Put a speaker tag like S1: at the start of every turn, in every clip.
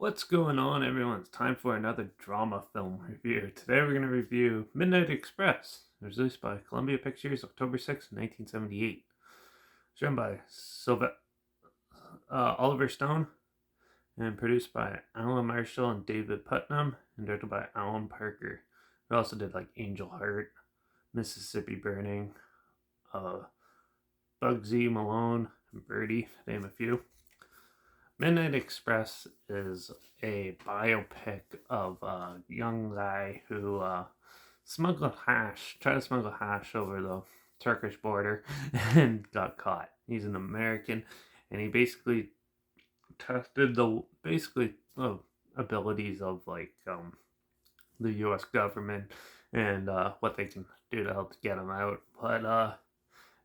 S1: What's going on, everyone? It's time for another drama film review. Today we're going to review Midnight Express. It was released by Columbia Pictures October 6, 1978. It's written by Oliver Stone and produced by Alan Marshall and David Putnam and directed by Alan Parker. It also did like Angel Heart, Mississippi Burning, uh, Bugsy Malone, and Birdie, to name a few. Midnight Express is a biopic of a young guy who tried to smuggle hash over the Turkish border and got caught. He's an American, and he basically tested the abilities of the U.S. government and what they can do to help get him out. But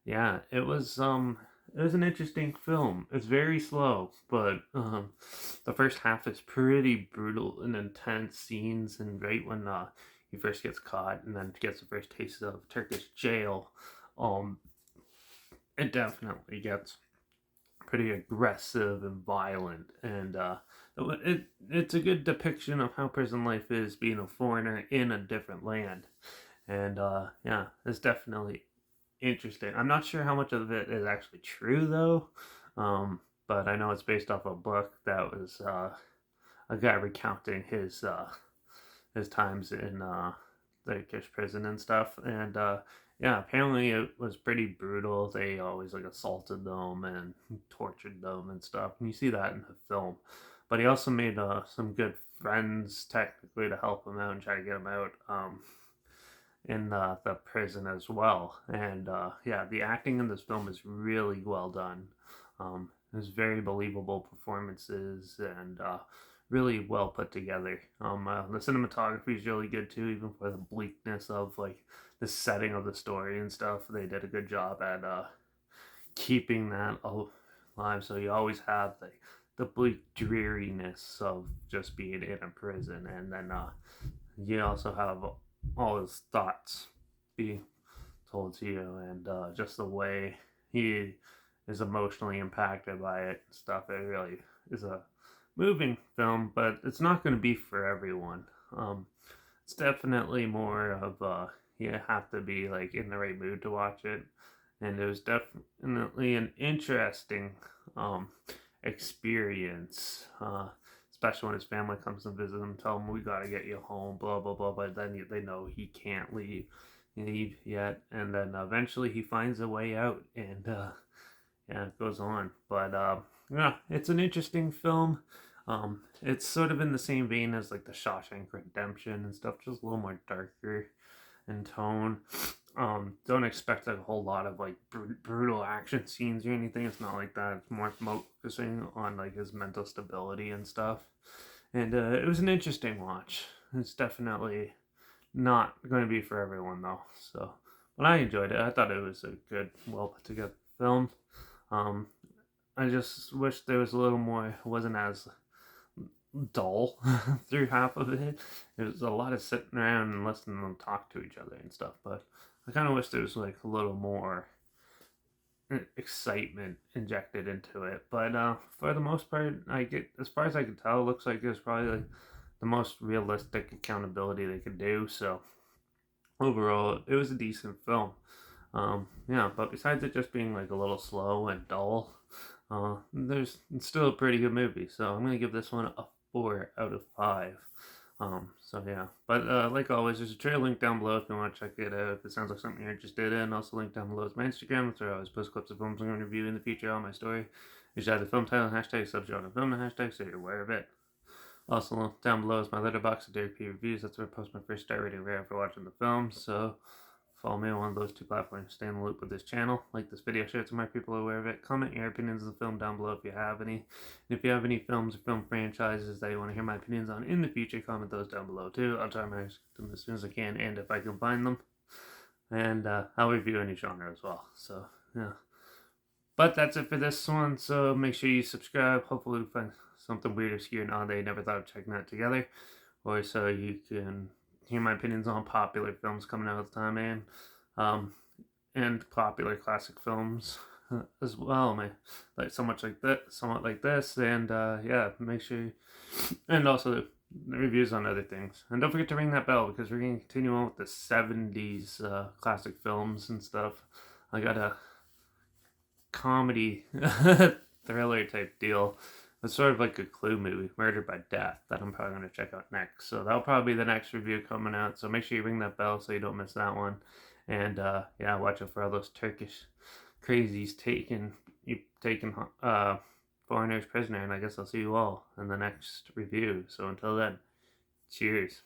S1: yeah, it was an interesting film. It's very slow, but the first half is pretty brutal and intense scenes. And right when he first gets caught and then gets the first taste of Turkish jail, um, it definitely gets pretty aggressive and violent. And it's a good depiction of how prison life is being a foreigner in a different land. And yeah, it's definitely interesting. I'm not sure how much of it is actually true though, but I know it's based off a book that was a guy recounting his times in the Turkish prison and stuff. And yeah, apparently it was pretty brutal. They always like assaulted them and tortured them and stuff. And you see that in the film. But he also made some good friends technically to help him out and try to get him out. In the prison as well. And yeah, the acting in this film is really well done. There's very believable performances and really well put together. The cinematography is really good too, even for the bleakness of like the setting of the story and stuff. They did a good job at keeping that alive. So you always have the bleak dreariness of just being in a prison, and then you also have all his thoughts be told to you, and just the way he is emotionally impacted by it and stuff. It really is a moving film, but it's not going to be for everyone. It's definitely more of you have to be like in the right mood to watch it, and it was definitely an interesting um, experience. Especially when his family comes and visit him, tell him we gotta get you home, blah blah blah. But then they know he can't leave yet, and then eventually he finds a way out, and yeah, it goes on. But yeah, it's an interesting film. It's sort of in the same vein as like the Shawshank Redemption and stuff, just a little more darker in tone. Don't expect like a whole lot of like brutal action scenes or anything. It's not like that. It's more focusing on like his mental stability and stuff. And it was an interesting watch. It's definitely not going to be for everyone though. So, but I enjoyed it. I thought it was a good, well put together film. Um, I just wish there was a little more. It wasn't as dull through half of it. It was a lot of sitting around and listening to them talk to each other and stuff. But I kind of wish there was like a little more excitement injected into it. But for the most part, I get as far as I can tell, it looks like it's probably like the most realistic accountability they could do. So overall, it was a decent film. Yeah, but besides it just being like a little slow and dull, there's it's still a pretty good movie. So I'm gonna give this one a 4 out of 5. So yeah, but like always, there's a trailer link down below if you want to check it out. If it sounds like something you're interested in, also link down below is my Instagram. That's where I always post clips of films I'm going to review in the future on my story. You should add the film title and hashtag, subgenre film and hashtag, so you're aware of it. Also down below is my Letterbox of Derek P reviews. That's where I post my first star rating right after watching the film. So follow me on one of those two platforms. Stay in the loop with this channel. Like this video, share it so more people are aware of it. Comment your opinions of the film down below if you have any. And if you have any films or film franchises that you want to hear my opinions on in the future, comment those down below too. I'll try my best them as soon as I can, and if I can find them. And I'll review any genre as well. So yeah. But that's it for this one. So make sure you subscribe. Hopefully we find something weird, obscure, and odd that you never thought of checking out together. Or so you can hear my opinions on popular films coming out at the time, um, and popular classic films. as well, like so much like that, somewhat like this, and yeah, make sure, and also the reviews on other things, and don't forget to ring that bell because we're gonna continue on with the '70s classic films and stuff. I got a comedy thriller type deal. It's sort of like a Clue movie, Murder by Death, that I'm probably going to check out next. So that'll probably be the next review coming out. So make sure you ring that bell so you don't miss that one. And yeah, watch out for all those Turkish crazies taking foreigners prisoner. And I guess I'll see you all in the next review. So until then, cheers.